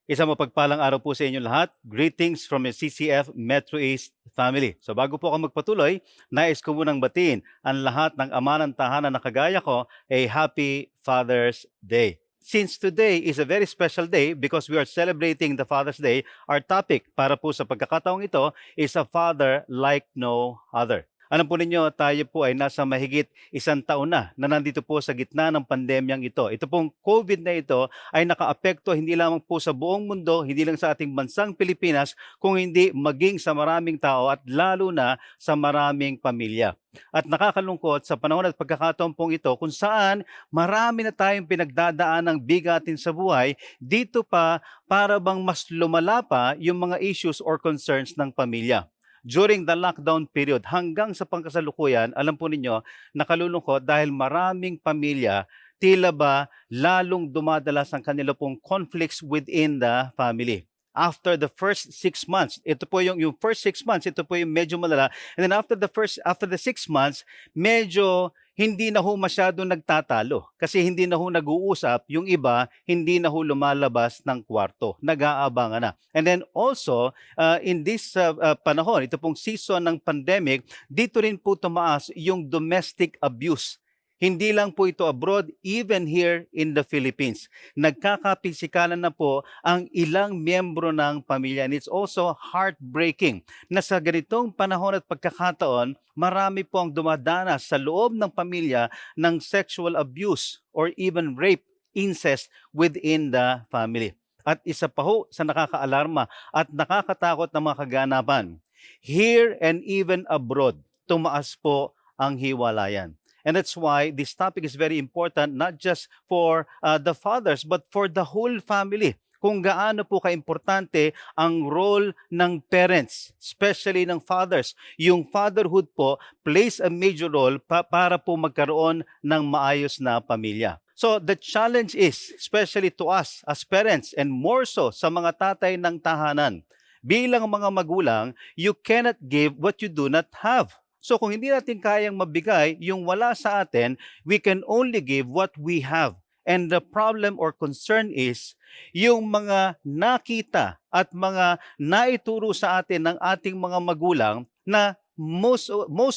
Isang mapagpalang araw po sa inyo lahat. Greetings from the CCF Metro East family. So bago po ako magpatuloy, nais ko munang batiin ang lahat ng ama ng tahanan na kagaya ko a Happy Father's Day. Since today is a very special day because we are celebrating the Father's Day, our topic para po sa pagkakataong ito is a father like no other. Alam po ninyo, tayo po ay nasa mahigit 1 taon na nandito po sa gitna ng pandemyang ito. Ito pong COVID na ito ay nakaapekto hindi lamang po sa buong mundo, hindi lang sa ating bansang Pilipinas, kung hindi maging sa maraming tao at lalo na sa maraming pamilya. At nakakalungkot sa panahon at pagkakataon pong ito kung saan marami na tayong pinagdadaan ng bigatin sa buhay, dito pa para bang mas lumala pa yung mga issues or concerns ng pamilya. During the lockdown period hanggang sa pangkasalukuyan, alam po ninyo, nakalulungkot dahil maraming pamilya tila ba lalong dumadalas ang kanila pong conflicts within the family. After the first 6 months, ito po yung first 6 months, ito po yung medyo malala. And then after the 6 months, medyo hindi na ho masyado nagtatalo kasi hindi na ho nag-uusap, yung iba hindi na ho lumalabas ng kwarto, nag-aabangan na. And then also, in this panahon, ito pong season ng pandemic, dito rin po tumaas yung domestic abuse. Hindi lang po ito abroad, even here in the Philippines. Nagkakapisikalan na po ang ilang miyembro ng pamilya. And it's also heartbreaking na sa ganitong panahon at pagkakataon, marami po ang dumadanas sa loob ng pamilya ng sexual abuse or even rape, incest within the family. At isa pa ho sa nakakaalarma at nakakatakot na mga kaganapan, here and even abroad, tumaas po ang hiwalayan. And that's why this topic is very important, not just for the fathers, but for the whole family. Kung gaano po kaimportante ang role ng parents, especially ng fathers. Yung fatherhood po plays a major role para po magkaroon ng maayos na pamilya. So the challenge is, especially to us as parents and more so sa mga tatay ng tahanan, bilang mga magulang, you cannot give what you do not have. So kung hindi natin kayang mabigay yung wala sa atin, we can only give what we have. And the problem or concern is yung mga nakita at mga naituro sa atin ng ating mga magulang na most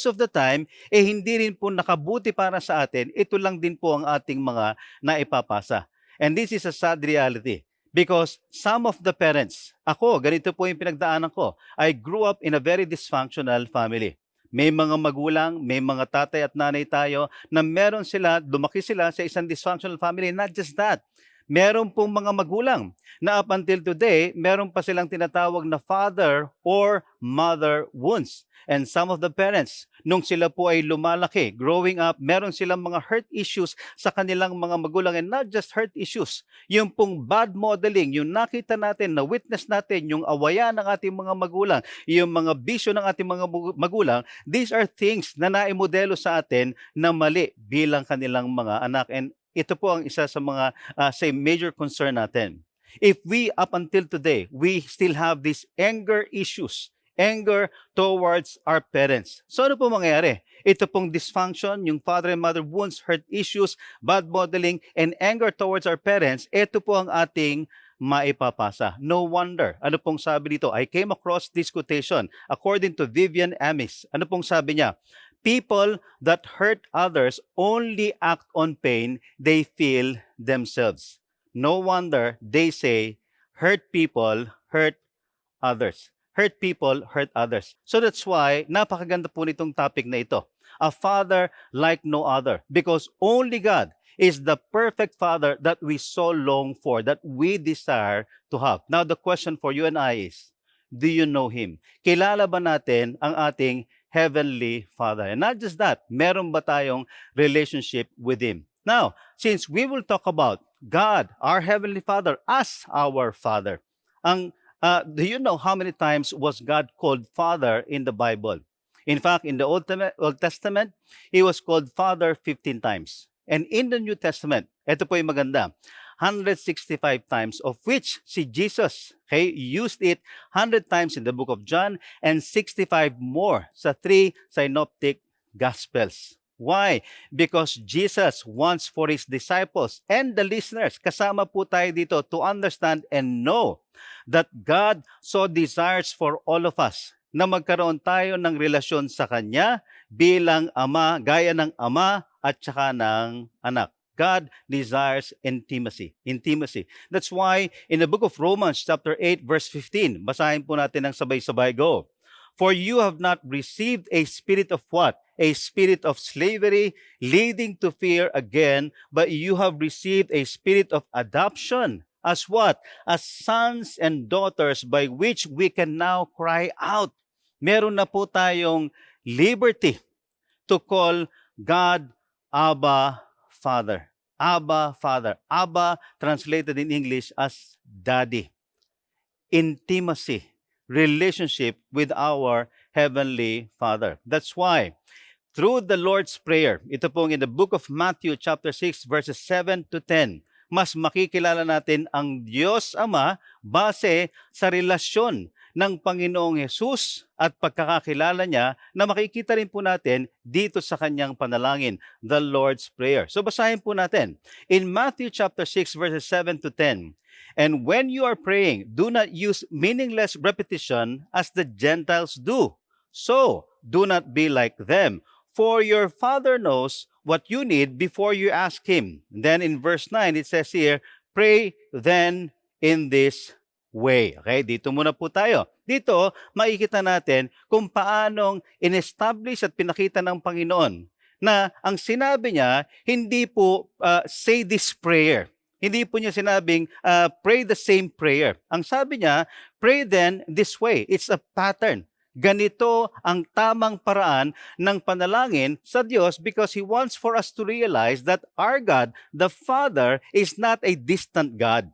of the time, hindi rin po nakabuti para sa atin, ito lang din po ang ating mga naipapasa. And this is a sad reality. Because some of the parents, ako, ganito po yung pinagdaanan ko, I grew up in a very dysfunctional family. May mga magulang, may mga tatay at nanay tayo na meron sila, lumaki sila sa isang dysfunctional family. Not just that, meron pong mga magulang na up until today, meron pa silang tinatawag na father or mother wounds. And some of the parents, nung sila po ay lumalaki, growing up, meron silang mga hurt issues sa kanilang mga magulang. And not just hurt issues, yung pong bad modeling, yung nakita natin, na witness natin, yung awayan ng ating mga magulang, yung mga bisyo ng ating mga magulang, these are things na naimodelo sa atin na mali bilang kanilang mga anak. And ito po ang isa sa mga say major concern natin. If we up until today, we still have these anger issues, anger towards our parents. So ano po mangyayari? Ito pong dysfunction, yung father and mother wounds, hurt issues, bad modeling, and anger towards our parents, ito po ang ating maipapasa. No wonder. Ano pong sabi dito? I came across this quotation according to Vivian Amis. Ano pong sabi niya? People that hurt others only act on pain they feel themselves. No wonder they say, hurt people hurt others. Hurt people hurt others. So that's why napakaganda po nitong topic na ito. A father like no other. Because only God is the perfect father that we so long for, that we desire to have. Now the question for you and I is, do you know Him? Kilala ba natin ang ating Heavenly Father? And not just that, meron ba tayong relationship with Him? Now, since we will talk about God, our Heavenly Father, as our Father, do you know how many times was God called Father in the Bible? In fact, in the Old Testament, He was called Father 15 times. And in the New Testament, ito po yung maganda, 165 times, of which si Jesus used it 100 times in the book of John and 65 more sa 3 synoptic Gospels. Why? Because Jesus wants for His disciples and the listeners, kasama po tayo dito, to understand and know that God so desires for all of us na magkaroon tayo ng relasyon sa Kanya bilang Ama, gaya ng Ama at saka ng anak. God desires intimacy. Intimacy. That's why in the book of Romans chapter 8 verse 15, basahin po natin ng sabay-sabay, go. For you have not received a spirit of what? A spirit of slavery leading to fear again, but you have received a spirit of adoption. As what? As sons and daughters by which we can now cry out. Meron na po tayong liberty to call God Abba Father. Abba Father. Abba translated in English as Daddy. Intimacy, relationship with our Heavenly Father. That's why through the Lord's Prayer, ito pong in the book of Matthew chapter 6 verses 7 to 10, mas makikilala natin ang Diyos Ama base sa relasyon ng Panginoong Hesus at pagkakakilala niya na makikita rin po natin dito sa kanyang panalangin, the Lord's Prayer. So basahin po natin. In Matthew chapter 6 verses 7 to 10, and when you are praying, do not use meaningless repetition as the Gentiles do. So, do not be like them, for your Father knows what you need before you ask Him. Then in verse 9, it says here, pray then in this way. Okay, dito muna po tayo. Dito, makikita natin kung paanong in-establish at pinakita ng Panginoon na ang sinabi niya, hindi po say this prayer. Hindi po niya sinabing pray the same prayer. Ang sabi niya, pray then this way. It's a pattern. Ganito ang tamang paraan ng panalangin sa Diyos because He wants for us to realize that our God, the Father, is not a distant God.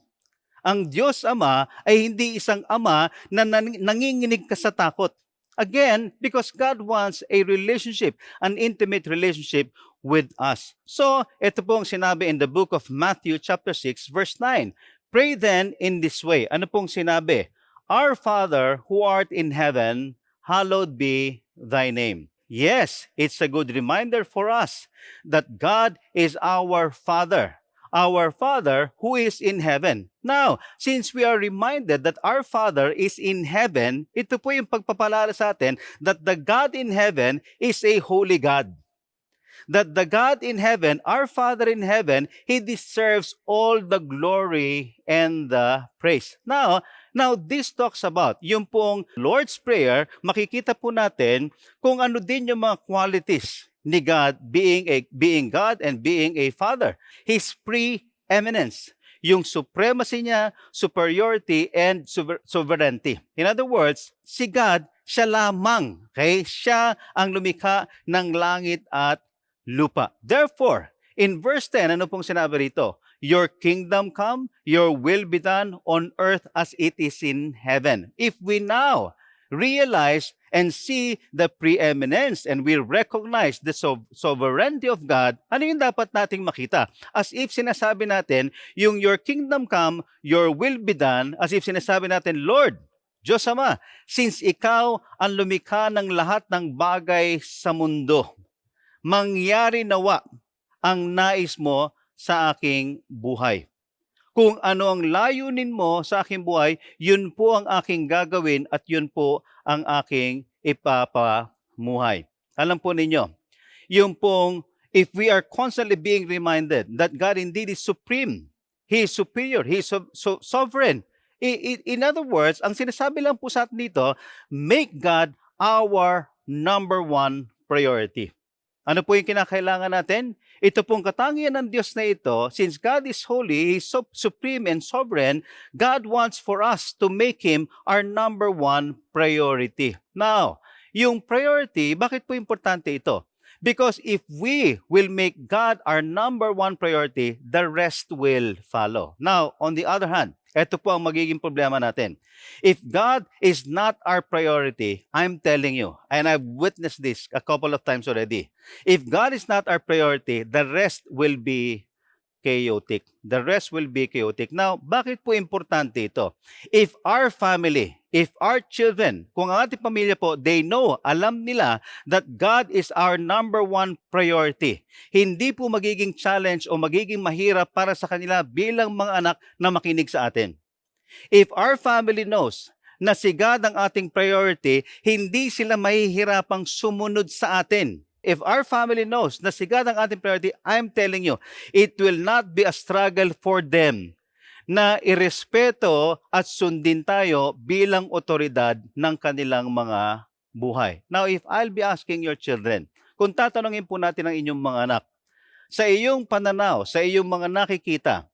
Ang Diyos Ama ay hindi isang Ama na nanginginig ka sa takot. Again, because God wants a relationship, an intimate relationship with us. So, ito pong sinabi in the book of Matthew chapter 6 verse 9. Pray then in this way. Ano pong sinabi? Our Father who art in heaven, hallowed be thy name. Yes, it's a good reminder for us that God is our Father. Our Father who is in heaven. Now, since we are reminded that our Father is in heaven, ito po yung pagpapalala sa atin that the God in heaven is a holy God. That the God in heaven, our Father in heaven, He deserves all the glory and the praise. Now this talks about yung pong Lord's Prayer, makikita po natin kung ano din yung mga qualities ni God being God and being a Father. His preeminence, yung supremacy niya, superiority, and sovereignty. In other words, si God, siya lamang. Okay? Siya ang lumikha ng langit at lupa. Therefore, in verse 10, ano pong sinabi rito? Your kingdom come, your will be done on earth as it is in heaven. If we now realize and see the preeminence and we recognize the sovereignty of God, ano yung dapat nating makita? As if sinasabi natin, yung your kingdom come, your will be done, as if sinasabi natin, Lord, Diyos Ama, since Ikaw ang lumikha ng lahat ng bagay sa mundo, mangyari nawa ang nais mo sa aking buhay. Kung ano ang layunin mo sa aking buhay, yun po ang aking gagawin at yun po ang aking ipapamuhay. Alam po ninyo, yung pong, if we are constantly being reminded that God indeed is supreme, He is superior, He is sovereign. In other words, ang sinasabi lang po sa atin dito, make God our number one priority. Ano po yung kinakailangan natin? Ito pong katangian ng Diyos na ito, since God is holy, He is supreme and sovereign, God wants for us to make Him our number one priority. Now, yung priority, bakit po importante ito? Because if we will make God our number one priority, the rest will follow. Now, on the other hand, ito po ang magiging problema natin. If God is not our priority, I'm telling you, and I've witnessed this a couple of times already, if God is not our priority, the rest will be chaotic. The rest will be chaotic. Now, bakit po importante ito? If our family, if our children, kung ang ating pamilya po, they know, alam nila that God is our number one priority. Hindi po magiging challenge o magiging mahirap para sa kanila bilang mga anak na makinig sa atin. If our family knows na si God ang ating priority, hindi sila mahihirapang sumunod sa atin. If our family knows na si God ang ating priority, I'm telling you, it will not be a struggle for them na irespeto at sundin tayo bilang otoridad ng kanilang mga buhay. Now, if I'll be asking your children, kung tatanungin po natin ang inyong mga anak, sa iyong pananaw, sa iyong mga nakikita,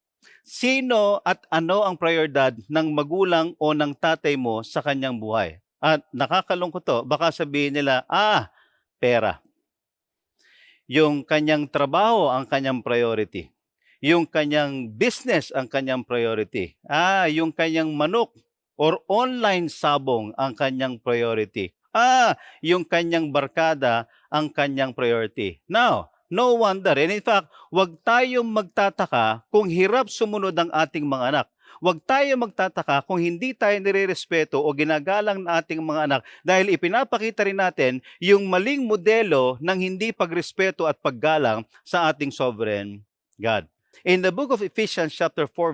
sino at ano ang prioridad ng magulang o ng tatay mo sa kanyang buhay? At nakakalungkot to, baka sabihin nila, pera. Yung kanyang trabaho ang kanyang priority. Yung kanyang business ang kanyang priority. Yung kanyang manok or online sabong ang kanyang priority. Yung kanyang barkada ang kanyang priority. Now, no wonder. And in fact, huwag tayong magtataka kung hirap sumunod ang ating mga anak. Huwag tayo magtataka kung hindi tayo nirerespeto o ginagalang ng ating mga anak dahil ipinapakita rin natin yung maling modelo ng hindi pagrespeto at paggalang sa ating sovereign God. In the book of Ephesians chapter 6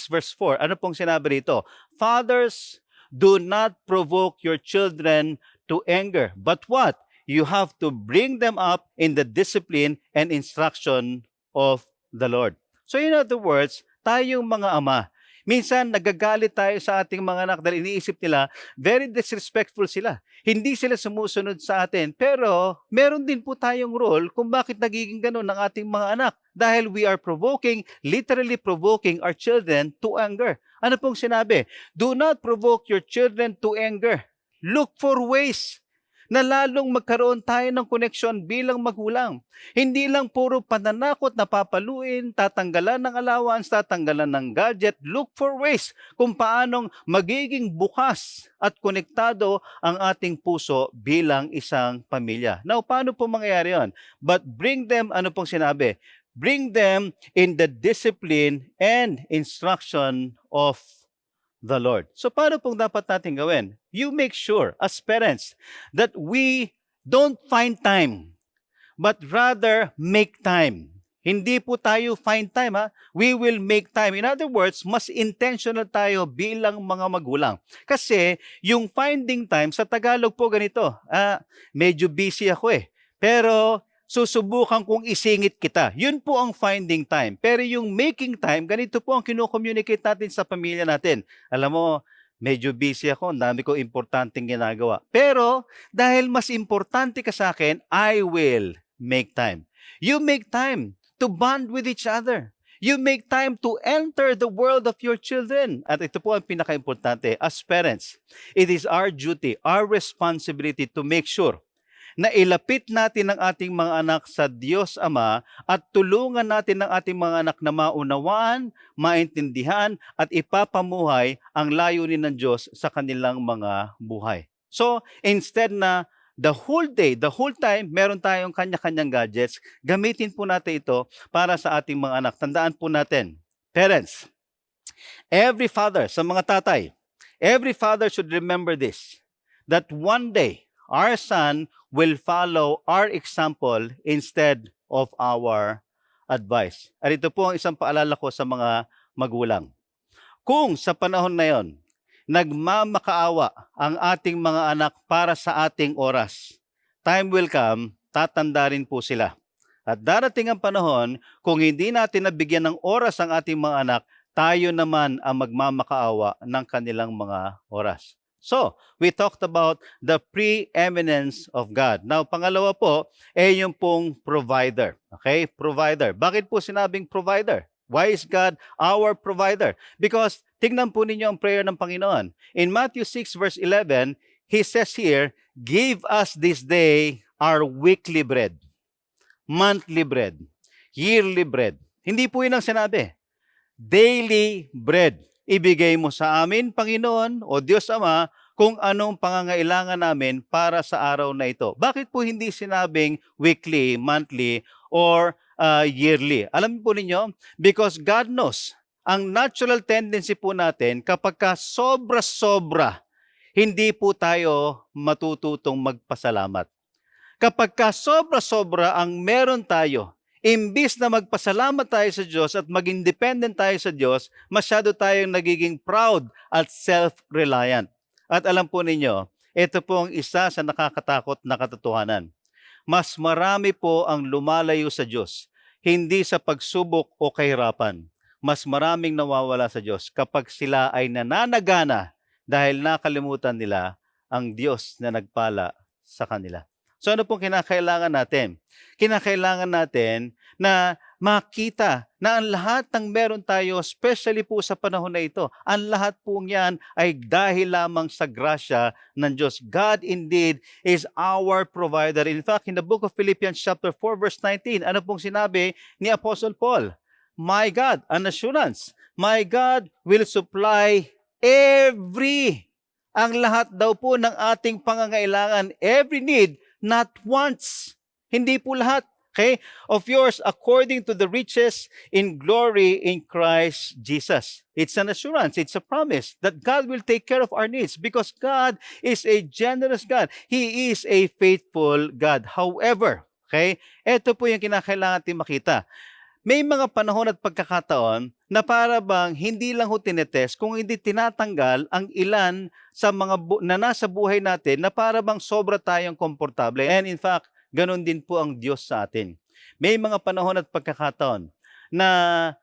verse 4, ano pong sinabi rito? Fathers, do not provoke your children to anger, but what? You have to bring them up in the discipline and instruction of the Lord. So in other words, tayong mga ama, minsan nagagalit tayo sa ating mga anak dahil iniisip nila, very disrespectful sila. Hindi sila sumusunod sa atin. Pero meron din po tayong role kung bakit nagiging ganun ng ating mga anak. Dahil we are literally provoking our children to anger. Ano pong sinabi? Do not provoke your children to anger. Look for ways na lalong magkaroon tayo ng koneksyon bilang magulang. Hindi lang puro pananakot na papaluin, tatanggalan ng allowance, tatanggalan ng gadget. Look for ways kung paanong magiging bukas at konektado ang ating puso bilang isang pamilya. Now, paano po mangyayari yun? But bring them, ano pong sinabi? Bring them in the discipline and instruction of the Lord. So paano pong dapat natin gawin? You make sure as parents that we don't find time, but rather make time. Hindi po tayo find time, we will make time. In other words, mas intentional tayo bilang mga magulang. Kasi yung finding time, sa Tagalog po ganito, medyo busy ako pero susubukan kong isingit kita. Yun po ang finding time. Pero yung making time, ganito po ang kino-communicate natin sa pamilya natin. Alam mo, medyo busy ako, ang dami ko importanteng ginagawa. Pero dahil mas importante ka sa akin, I will make time. You make time to bond with each other. You make time to enter the world of your children. At ito po ang pinaka-importante. As parents, it is our duty, our responsibility to make sure na ilapit natin ang ating mga anak sa Diyos Ama at tulungan natin ang ating mga anak na maunawaan, maintindihan at ipapamuhay ang layunin ng Diyos sa kanilang mga buhay. So, instead na the whole day, the whole time, meron tayong kanya-kanyang gadgets, gamitin po natin ito para sa ating mga anak. Tandaan po natin, parents, every father, sa mga tatay, every father should remember this, that one day, our son will follow our example instead of our advice. At ito po ang isang paalala ko sa mga magulang. Kung sa panahon na yon, nagmamakaawa ang ating mga anak para sa ating oras, time will come, tatanda rin po sila. At darating ang panahon, kung hindi natin nabigyan ng oras ang ating mga anak, tayo naman ang magmamakaawa ng kanilang mga oras. So, we talked about the preeminence of God. Now, pangalawa po, yung pong provider. Okay? Provider. Bakit po sinabing provider? Why is God our provider? Because, tignan po ninyo ang prayer ng Panginoon. In Matthew 6 verse 11, He says here, give us this day our weekly bread, monthly bread, yearly bread. Hindi po yun ang sinabi. Daily bread. Ibigay mo sa amin, Panginoon, o Diyos Ama, kung anong pangangailangan namin para sa araw na ito. Bakit po hindi sinabing weekly, monthly, or yearly? Alam po ninyo, because God knows, ang natural tendency po natin kapag ka sobra-sobra, hindi po tayo matututong magpasalamat. Kapag ka sobra-sobra ang meron tayo, imbis na magpasalamat tayo sa Diyos at maging dependent tayo sa Diyos, masyado tayong nagiging proud at self-reliant. At alam po ninyo, ito po ang isa sa nakakatakot na katotohanan. Mas marami po ang lumalayo sa Diyos, hindi sa pagsubok o kahirapan. Mas maraming nawawala sa Diyos kapag sila ay nananagana dahil nakalimutan nila ang Diyos na nagpala sa kanila. So ano pong kinakailangan natin? Kinakailangan natin na makita na ang lahat ng meron tayo, especially po sa panahon na ito, ang lahat po niyan ay dahil lamang sa grasya ng Diyos. God indeed is our provider. In fact, in the book of Philippians chapter 4 verse 19, ano pong sinabi ni Apostle Paul? My God, an assurance, my God will supply ang lahat daw po ng ating pangangailangan, every need, not once. Hindi po lahat. Okay? Of yours, according to the riches in glory in Christ Jesus. It's an assurance. It's a promise that God will take care of our needs because God is a generous God. He is a faithful God. However, okay, ito po yung kinakailangan natin makita. May mga panahon at pagkakataon na para bang hindi lang ho tinetest, kung hindi tinatanggal ang ilan sa mga na nasa buhay natin na para bang sobra tayong komportable. And in fact, ganun din po ang Diyos sa atin. May mga panahon at pagkakataon na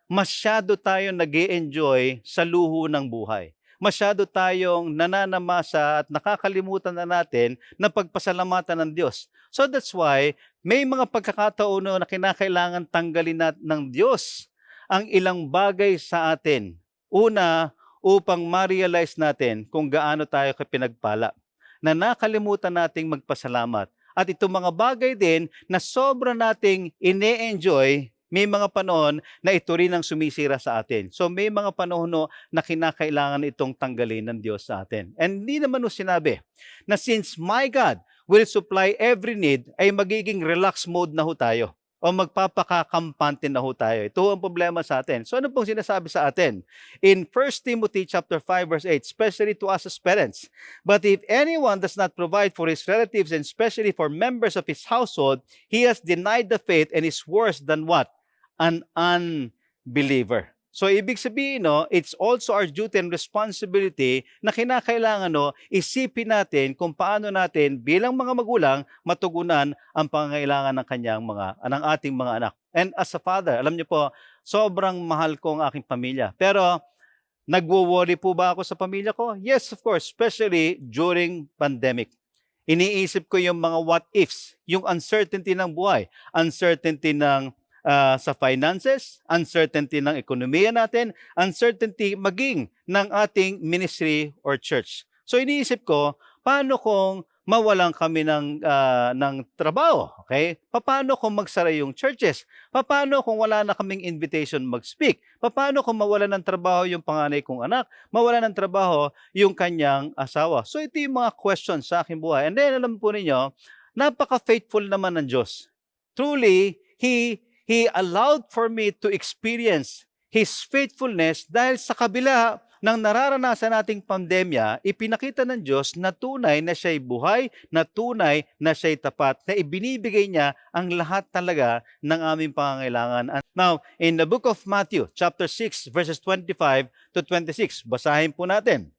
masyado tayong nag-e-enjoy sa luho ng buhay. Masyado tayong nananamasa at nakakalimutan na natin na pagpasalamatan ng Diyos. So that's why may mga pagkakataon na kinakailangan tanggalin ng Diyos ang ilang bagay sa atin. Una, upang ma-realize natin kung gaano tayo pinagpala. Na nakalimutan nating magpasalamat. At itong mga bagay din na sobra nating ine-enjoy, may mga panahon na ito rin ang sumisira sa atin. So may mga panahon na kinakailangan itong tanggalin ng Diyos sa atin. And hindi naman sinabi na since my God will supply every need, ay magiging relax mode na ho tayo o magpapakakampante na ho tayo. Ito ang problema sa atin. So ano pong sinasabi sa atin? In 1 Timothy chapter 5 verse 8, especially to us as parents, but if anyone does not provide for his relatives and especially for members of his household, he has denied the faith and is worse than what? An unbeliever. So, ibig sabihin, it's also our duty and responsibility na kinakailangan, isipin natin kung paano natin bilang mga magulang matugunan ang pangangailangan ng ating mga anak. And as a father, alam niyo po, sobrang mahal ko ang aking pamilya. Pero, nagwo-worry po ba ako sa pamilya ko? Yes, of course, especially during pandemic. Iniisip ko yung mga what ifs, yung uncertainty ng buhay, uncertainty ng sa finances, uncertainty ng ekonomiya natin, uncertainty maging ng ating ministry or church. So iniisip ko, paano kung mawalan kami ng trabaho? Okay? Paano kung magsara yung churches? Paano kung wala na kaming invitation mag-speak? Paano kung mawalan ng trabaho yung panganay kong anak? Mawalan ng trabaho yung kanyang asawa? So ito yung mga questions sa aking buhay. And then alam po ninyo, napaka-faithful naman ng Diyos. Truly, He allowed for me to experience His faithfulness dahil sa kabila ng nararanasan nating pandemya, ipinakita ng Diyos na tunay na siya'y buhay, na tunay na siya'y tapat, na ibinibigay niya ang lahat talaga ng aming pangangailangan. Now, in the book of Matthew, chapter 6, verses 25 to 26, basahin po natin.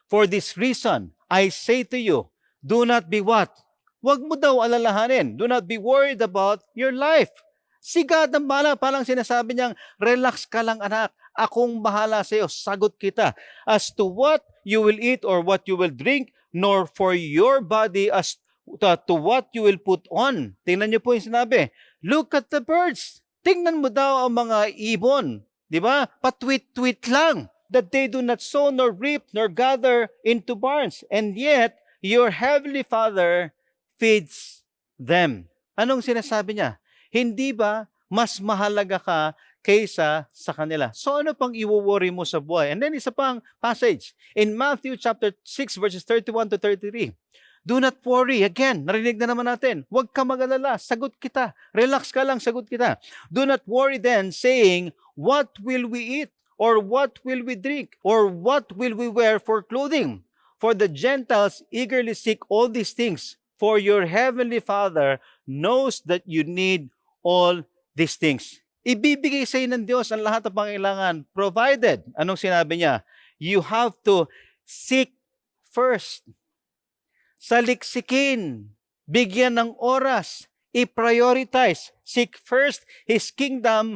For this reason, I say to you, do not be what? Huwag mo daw alalahanin. Do not be worried about your life. Si God ang bahala, parang sinasabi niyang, relax ka lang anak, akong bahala sa iyo, sagot kita. As to what you will eat or what you will drink, nor for your body as to what you will put on. Tingnan niyo po yung sinabi, look at the birds. Tingnan mo daw ang mga ibon. Di ba? Patwit-twit lang. That they do not sow, nor reap, nor gather into barns. And yet, your heavenly Father feeds them. Anong sinasabi niya? Hindi ba mas mahalaga ka kaysa sa kanila. So ano pang iwo-worry mo sa buhay? And then isa pang passage in Matthew chapter 6 verses 31 to 33. Do not worry. Again, narinig na naman natin. Huwag ka mag-alala. Sagot kita. Relax ka lang, sagot kita. Do not worry then, saying, what will we eat? Or what will we drink? Or what will we wear for clothing? For the Gentiles eagerly seek all these things. For your heavenly Father knows that you need all these things. Ibibigay sa iyo ng Diyos ang lahat ng pangailangan, provided, anong sinabi niya? You have to seek first. Saliksikin, bigyan ng oras, i-prioritize, seek first His kingdom,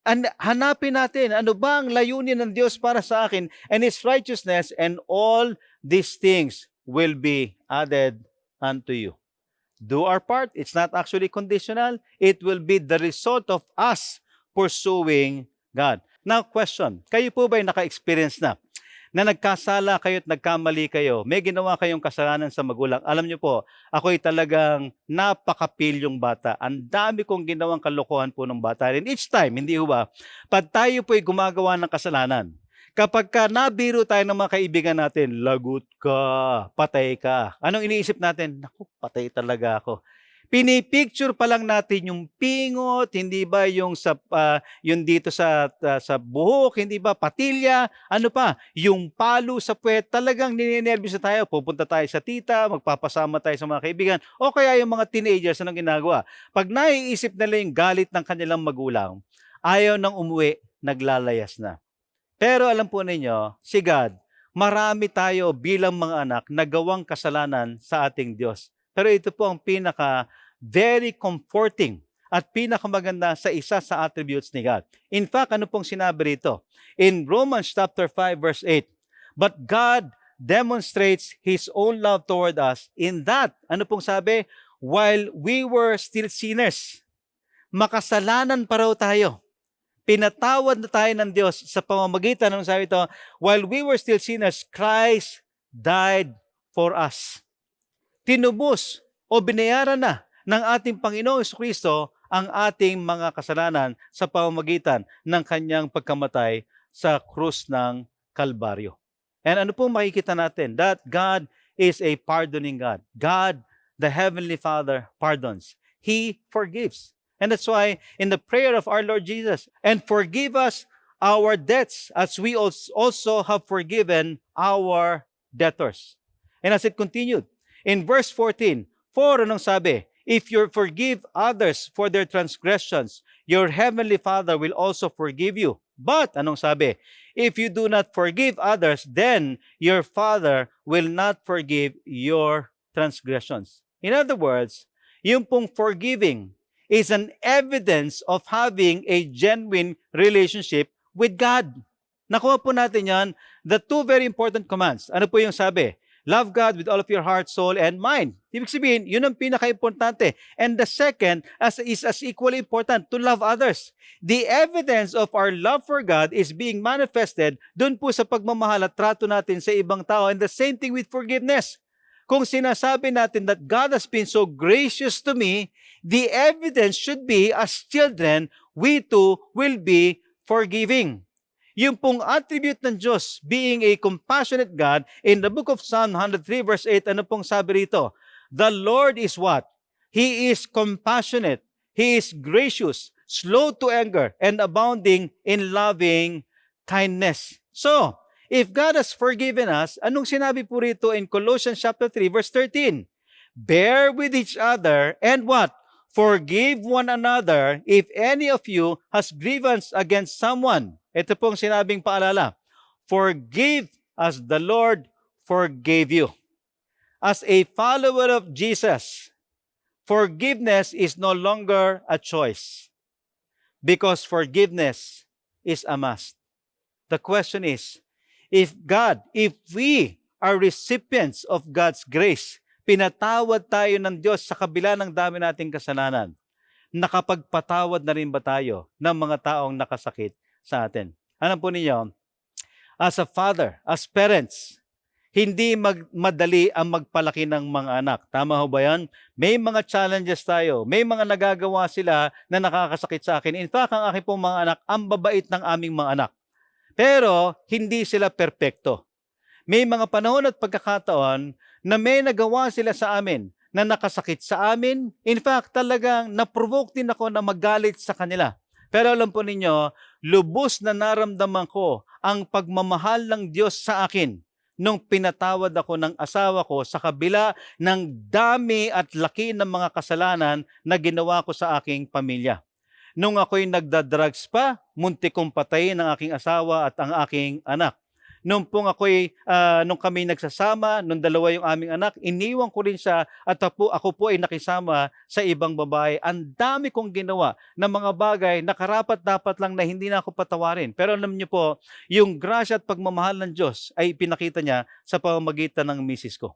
and hanapin natin ano ba ang layunin ng Diyos para sa akin and His righteousness, and all these things will be added unto you. Do our part. It's not actually conditional. It will be the result of us pursuing God. Now, question. Kayo po ba'y naka-experience na nagkasala kayo at nagkamali kayo, may ginawa kayong kasalanan sa magulang? Alam niyo po, ako'y talagang napakapilyong bata. Ang dami kong ginawang kalokohan po ng bata. And each time, hindi ho ba, pag tayo po'y gumagawa ng kasalanan, kapag ka nabiro tayo ng mga kaibigan natin, lagot ka, patay ka. Anong iniisip natin? Naku, patay talaga ako. Pinipicture pa lang natin yung pingot, hindi ba yung yung dito sa buhok, hindi ba patilya, ano pa, yung palo sa puwet, talagang ninenervyos na tayo. Pupunta tayo sa tita, magpapasama tayo sa mga kaibigan, o kaya yung mga teenagers, anong ginagawa? Pag naiisip nila yung galit ng kanilang magulang, ayaw nang umuwi, naglalayas na. Pero alam po ninyo, si God, marami tayo bilang mga anak na gawang kasalanan sa ating Diyos. Pero ito po ang very comforting at pinakamaganda sa isa sa attributes ni God. In fact, ano pong sinabi rito? In Romans chapter 5 verse 8, but God demonstrates His own love toward us in that, ano pong sabi? While we were still sinners, makasalanan pa raw tayo. Pinatawad na tayo ng Diyos sa pamamagitan ng sabi ito, while we were still sinners, Christ died for us. Tinubos o binayaran na ng ating Panginoong Jesucristo ang ating mga kasalanan sa pamamagitan ng kanyang pagkamatay sa krus ng Kalbaryo. And ano pong makikita natin? That God is a pardoning God. God, the Heavenly Father, pardons. He forgives. And that's why in the prayer of our Lord Jesus, and forgive us our debts as we also have forgiven our debtors. And as it continued, in verse 14, for anong sabi? If you forgive others for their transgressions, your heavenly Father will also forgive you. But, anong sabi? If you do not forgive others, then your Father will not forgive your transgressions. In other words, yung pong forgiving is an evidence of having a genuine relationship with God. Nakuha po natin yan, the two very important commands. Ano po yung sabi? Love God with all of your heart, soul, and mind. Ibig sabihin, yun ang pinaka-importante. And the second is as equally important, to love others. The evidence of our love for God is being manifested dun po sa pagmamahal at trato natin sa ibang tao. And the same thing with forgiveness. Kung sinasabi natin that God has been so gracious to me, the evidence should be, as children, we too will be forgiving. Yung pong attribute ng Diyos, being a compassionate God, in the book of Psalm 103 verse 8, ano pong sabi rito? The Lord is what? He is compassionate. He is gracious, slow to anger, and abounding in loving kindness. So, if God has forgiven us, anong sinabi po rito in Colossians chapter 3 verse 13? Bear with each other and what? Forgive one another if any of you has grievance against someone. Ito pong sinabing paalala. Forgive as the Lord forgave you. As a follower of Jesus, forgiveness is no longer a choice because forgiveness is a must. The question is, if we are recipients of God's grace, pinatawad tayo ng Diyos sa kabila ng dami nating kasalanan, nakapagpatawad na rin ba tayo ng mga taong nakasakit sa atin? Alam po ninyo, as a father, as parents, Hindi madali ang magpalaki ng mga anak. Tama ho ba yan? May mga challenges tayo. May mga nagagawa sila na nakakasakit sa akin. In fact, ang aking pong mga anak, ang babait ng aming mga anak. Pero, hindi sila perpekto. May mga panahon at pagkakataon na may nagawa sila sa amin na nakasakit sa amin. In fact, talagang naprovoke din ako na magalit sa kanila. Pero alam po ninyo, lubos na naramdaman ko ang pagmamahal ng Diyos sa akin nung pinatawad ako ng asawa ko sa kabila ng dami at laki ng mga kasalanan na ginawa ko sa aking pamilya. Nung ako'y nagda-drugs pa, muntik kong patayin ang aking asawa at ang aking anak. Nung kami nagsasama, nung dalawa yung aming anak, iniwan ko rin siya at ako po ay nakisama sa ibang babae. Ang dami kong ginawa ng mga bagay na karapat-dapat lang na hindi na ako patawarin. Pero alam niyo po, yung grasya at pagmamahal ng Diyos ay pinakita niya sa pamamagitan ng misis ko.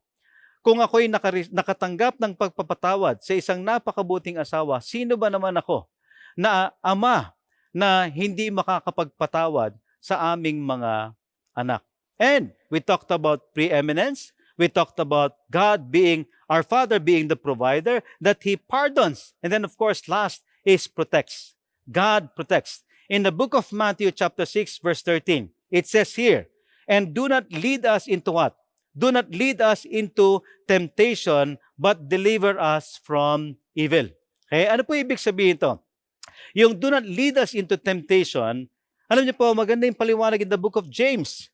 Kung ako'y nakatanggap ng pagpapatawad sa isang napakabuting asawa, sino ba naman ako na ama na hindi makakapagpatawad sa aming mga anak? And we talked about preeminence. We talked about God being, our Father being the provider, that He pardons. And then of course, last is protects. God protects. In the book of Matthew chapter 6 verse 13, it says here, and do not lead us into what? Do not lead us into temptation, but deliver us from evil. Okay, ano po ibig sabihin ito? Yung do not lead us into temptation, alam niyo po, maganda yung paliwanag in the book of James.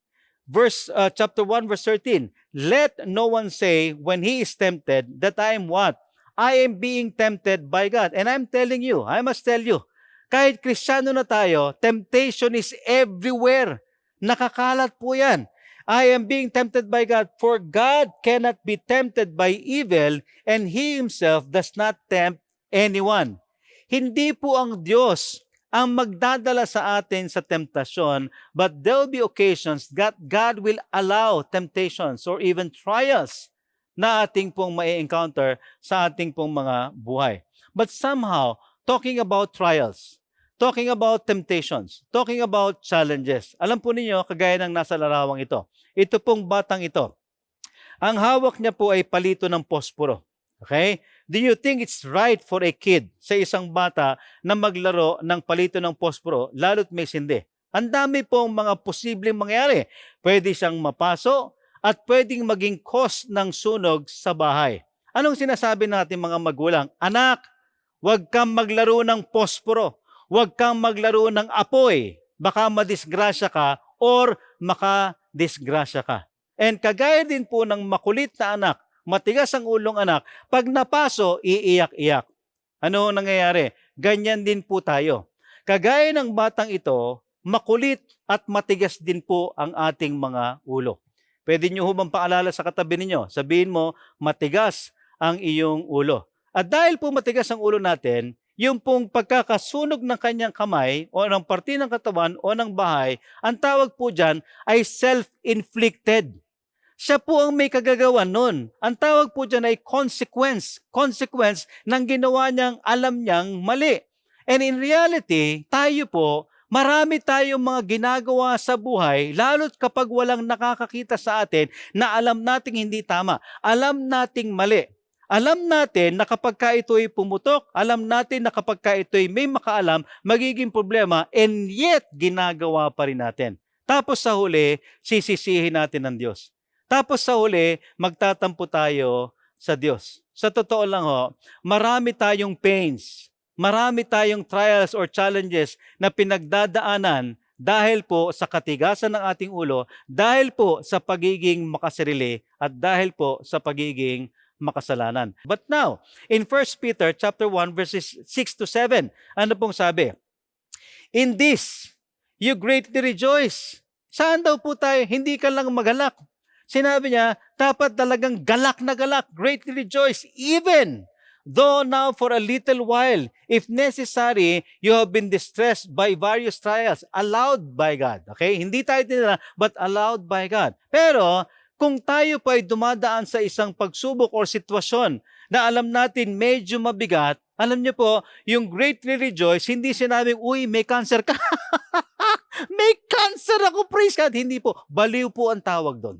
Chapter 1, verse 13. Let no one say when he is tempted that I am what? I am being tempted by God. And I'm telling you, I must tell you, kahit Kristiyano na tayo, temptation is everywhere. Nakakalat po yan. I am being tempted by God, for God cannot be tempted by evil, and He Himself does not tempt anyone. Hindi po ang Diyos ang magdadala sa atin sa temptasyon, but there will be occasions that God will allow temptations or even trials na ating pong mai-encounter sa ating pong mga buhay. But somehow, talking about trials, talking about temptations, talking about challenges, alam po ninyo, kagaya ng nasa larawang ito pong batang ito, ang hawak niya po ay palito ng posporo. Okay? Do you think it's right for a kid, sa isang bata, na maglaro ng palito ng posporo, lalo't may sindi? Ang dami pong mga posibleng mangyari. Pwede siyang mapaso at pwedeng maging cause ng sunog sa bahay. Anong sinasabi natin mga magulang? Anak, huwag kang maglaro ng posporo. Huwag kang maglaro ng apoy. Baka madisgrasya ka or makadisgrasya ka. And kagaya din po ng makulit na anak, matigas ang ulong anak, pag napaso, iiyak-iyak. Ano nangyayari? Ganyan din po tayo. Kagaya ng batang ito, makulit at matigas din po ang ating mga ulo. Pwede nyo hubang paalala sa katabi ninyo. Sabihin mo, matigas ang iyong ulo. At dahil po matigas ang ulo natin, yung pong pagkakasunog ng kanyang kamay o ng parte ng katawan o ng bahay, ang tawag po dyan ay self-inflicted. Siya po ang may kagagawan nun. Ang tawag po dyan ay consequence. Consequence ng ginawa niyang alam niyang mali. And in reality, tayo po, marami tayong mga ginagawa sa buhay, lalo't kapag walang nakakakita sa atin na alam nating hindi tama. Alam nating mali. Alam natin na kapag ka ito'y pumutok, alam natin na kapag ka ito'y may makaalam, magiging problema, and yet ginagawa pa rin natin. Tapos sa huli, sisisihin natin ng Diyos. Tapos sa huli, magtatampo tayo sa Diyos. Sa totoo lang ho, marami tayong pains, marami tayong trials or challenges na pinagdadaanan dahil po sa katigasan ng ating ulo, dahil po sa pagiging makasarili, at dahil po sa pagiging makasalanan. But now, in 1 Peter chapter 1 verses 6 to 7, ano pong sabi? In this, you greatly rejoice. Saan daw po tayo? Hindi ka lang magalak. Sinabi niya, dapat talagang galak na galak, greatly rejoice, even though now for a little while, if necessary, you have been distressed by various trials, allowed by God. Okay? Hindi tayo tinira, but allowed by God. Pero, kung tayo pa ay dumadaan sa isang pagsubok or sitwasyon na alam natin medyo mabigat, alam niyo po, yung greatly rejoice, hindi sinabing, uy, may cancer ka. May cancer ako, praise God. Hindi po. Baliw po ang tawag doon.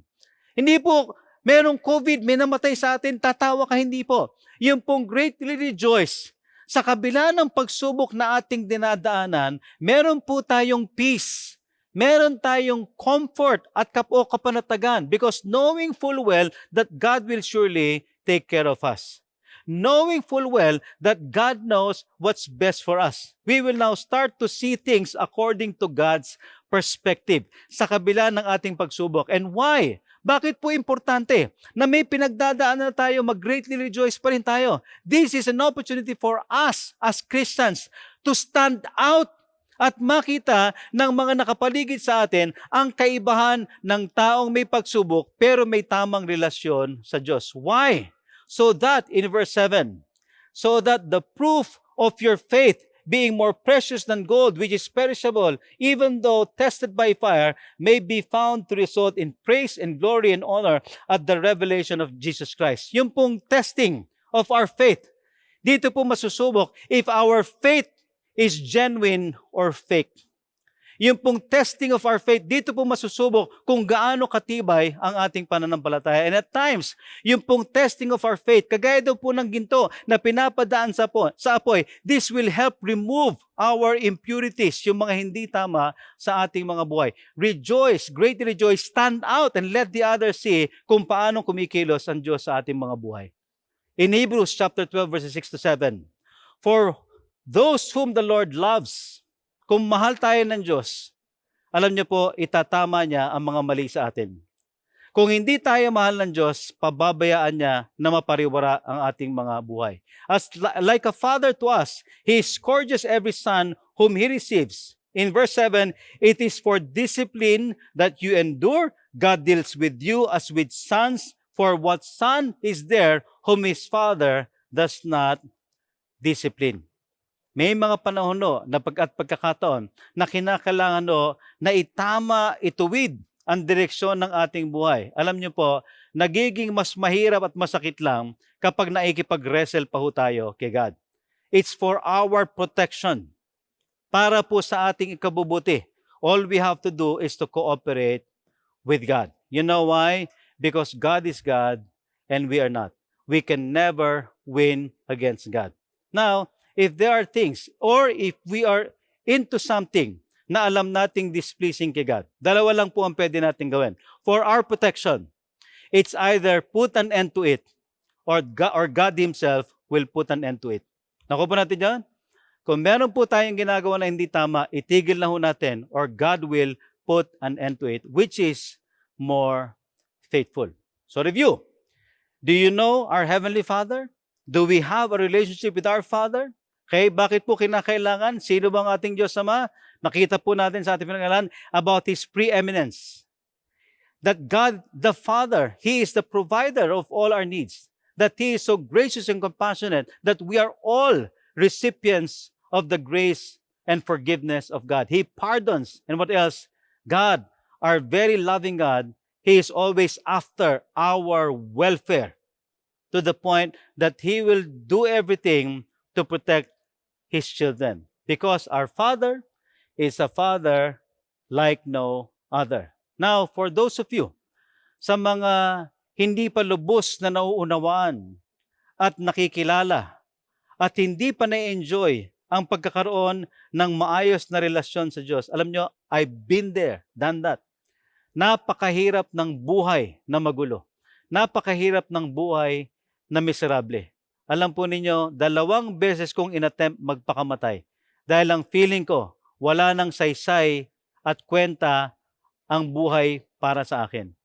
Hindi po, merong COVID, may namatay sa atin, tatawa ka, hindi po. Yung pong greatly rejoice, sa kabila ng pagsubok na ating dinadaanan, meron po tayong peace. Meron tayong comfort at kapanatagan because knowing full well that God will surely take care of us. Knowing full well that God knows what's best for us. We will now start to see things according to God's perspective sa kabila ng ating pagsubok. And why? Bakit po importante na may pinagdadaanan na tayo, mag-greatly rejoice pa rin tayo? This is an opportunity for us as Christians to stand out at makita ng mga nakapaligid sa atin ang kaibahan ng taong may pagsubok pero may tamang relasyon sa Diyos. Why? So that, in verse 7, so that the proof of your faith, being more precious than gold, which is perishable, even though tested by fire, may be found to result in praise and glory and honor at the revelation of Jesus Christ. Yung pong testing of our faith, dito po masusubok if our faith is genuine or fake. Yung pong testing of our faith, dito po masusubok kung gaano katibay ang ating pananampalataya. And at times, yung pong testing of our faith, kagaya daw po ng ginto na pinapadaan sa apoy, this will help remove our impurities, yung mga hindi tama sa ating mga buhay. Rejoice, greatly rejoice, stand out and let the others see kung paano kumikilos ang Diyos sa ating mga buhay. In Hebrews chapter 12 verses 6 to 7, for those whom the Lord loves, kung mahal tayo ng Diyos, alam niyo po, itatama niya ang mga mali sa atin. Kung hindi tayo mahal ng Diyos, pababayaan niya na mapariwara ang ating mga buhay. As like a father to us, He scourges every son whom He receives. In verse 7, it is for discipline that you endure. God deals with you as with sons, for what son is there whom his father does not discipline? May mga panahon na pagkakataon na kinakailangan na itama, ituwid ang direksyon ng ating buhay. Alam niyo po, nagiging mas mahirap at masakit lang kapag naikipag-wrestle pa ho tayo kay God. It's for our protection. Para po sa ating ikabubuti. All we have to do is to cooperate with God. You know why? Because God is God and we are not. We can never win against God. Now, if there are things, or if we are into something na alam nating displeasing kay God, dalawa lang po ang pwede natin gawin. For our protection, it's either put an end to it, or God Himself will put an end to it. Naku po natin dyan? Kung meron po tayong ginagawa na hindi tama, itigil na ho natin, or God will put an end to it, which is more faithful. So review. Do you know our Heavenly Father? Do we have a relationship with our Father? Okay, bakit po kinakailangan? Sino bang ating Diyos Ama? Nakita po natin sa ating pinag-aralan about His preeminence. That God, the Father, He is the provider of all our needs. That He is so gracious and compassionate that we are all recipients of the grace and forgiveness of God. He pardons. And what else? God, our very loving God, He is always after our welfare to the point that He will do everything to protect His children. Because our Father is a Father like no other. Now, for those of you, sa mga hindi pa lubos na nauunawaan at nakikilala at hindi pa na-enjoy ang pagkakaroon ng maayos na relasyon sa Diyos, alam nyo, I've been there, done that. Napakahirap ng buhay na magulo. Napakahirap ng buhay na miserable. Alam po ninyo, 2 beses kong inattempt magpakamatay. Dahil ang feeling ko, wala nang saysay at kwenta ang buhay para sa akin.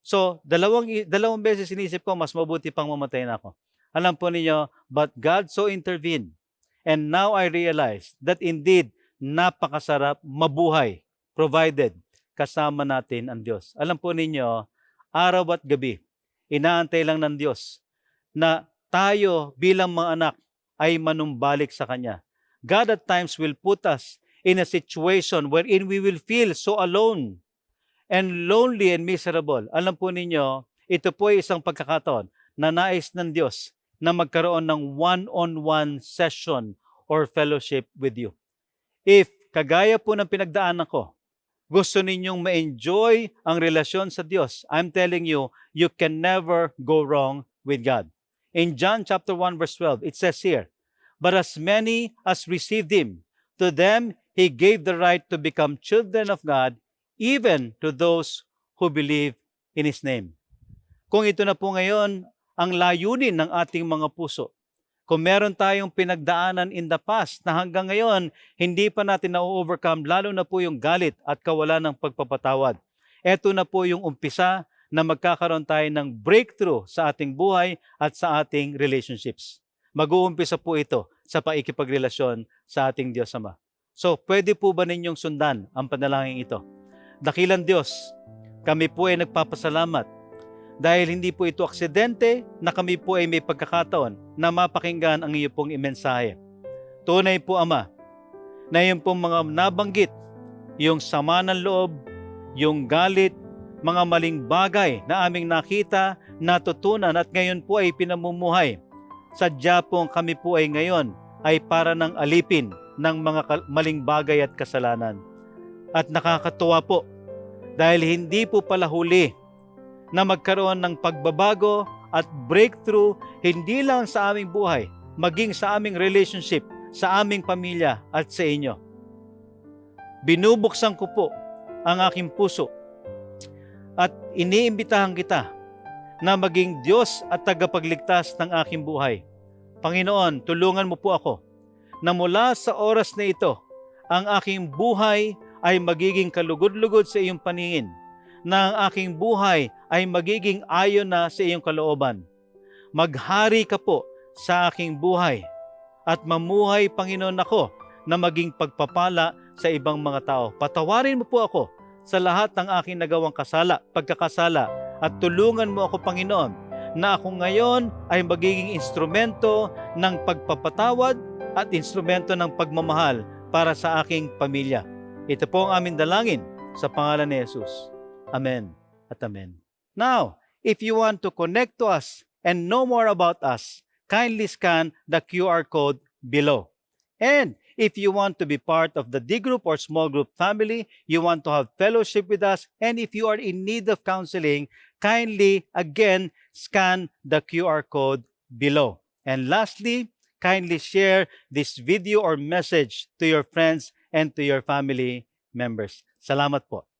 So, dalawang beses inisip ko, mas mabuti pang mamatay na ako. Alam po ninyo, but God so intervened. And now I realize that indeed, napakasarap mabuhay, provided kasama natin ang Diyos. Alam po ninyo, araw at gabi, inaantay lang ng Diyos na tayo bilang mga anak ay manumbalik sa Kanya. God at times will put us in a situation wherein we will feel so alone and lonely and miserable. Alam po ninyo, ito po ay isang pagkakataon na nais ng Diyos na magkaroon ng one-on-one session or fellowship with you. If kagaya po ng pinagdaanan ko, gusto ninyong ma-enjoy ang relasyon sa Diyos, I'm telling you, you can never go wrong with God. In John chapter 1 verse 12, it says here, "But as many as received Him, to them He gave the right to become children of God, even to those who believe in His name." Kung ito na po ngayon ang layunin ng ating mga puso, kung meron tayong pinagdaanan in the past na hanggang ngayon, hindi pa natin na-overcome, lalo na po yung galit at kawalan ng pagpapatawad. Ito na po yung umpisa na magkakaroon tayo ng breakthrough sa ating buhay at sa ating relationships. Mag-uumpisa po ito sa paikipagrelasyon sa ating Diyos Ama. So, pwede po ba ninyong sundan ang panalangin ito? Dakilang Diyos, kami po ay nagpapasalamat dahil hindi po ito aksidente na kami po ay may pagkakataon na mapakinggan ang iyo pong imensahe. Tunay po, Ama, na yung pong mga nabanggit, yung sama ng loob, yung galit, mga maling bagay na aming nakita, natutunan at ngayon po ay pinamumuhay. Sadya po kami po ay ngayon ay para ng alipin ng mga maling bagay at kasalanan. At nakakatuwa po dahil hindi po pala huli na magkaroon ng pagbabago at breakthrough hindi lang sa aming buhay, maging sa aming relationship, sa aming pamilya at sa inyo. Binubuksan ko po ang aking puso at iniimbitahan kita na maging Diyos at tagapagligtas ng aking buhay. Panginoon, tulungan mo po ako na mula sa oras na ito, ang aking buhay ay magiging kalugod-lugod sa iyong paningin, na ang aking buhay ay magiging ayon na sa iyong kalooban. Maghari ka po sa aking buhay at mamuhay, Panginoon, ako na maging pagpapala sa ibang mga tao. Patawarin mo po ako sa lahat ng aking nagawang pagkakasala at tulungan mo ako, Panginoon, na ako ngayon ay magiging instrumento ng pagpapatawad at instrumento ng pagmamahal para sa aking pamilya. Ito po ang aming dalangin sa pangalan ni Jesus. Amen at amen. Now, if you want to connect to us and know more about us, kindly scan the QR code below. And if you want to be part of the D group or small group family, you want to have fellowship with us, and if you are in need of counseling, kindly again scan the QR code below. And lastly, kindly share this video or message to your friends and to your family members. Salamat po.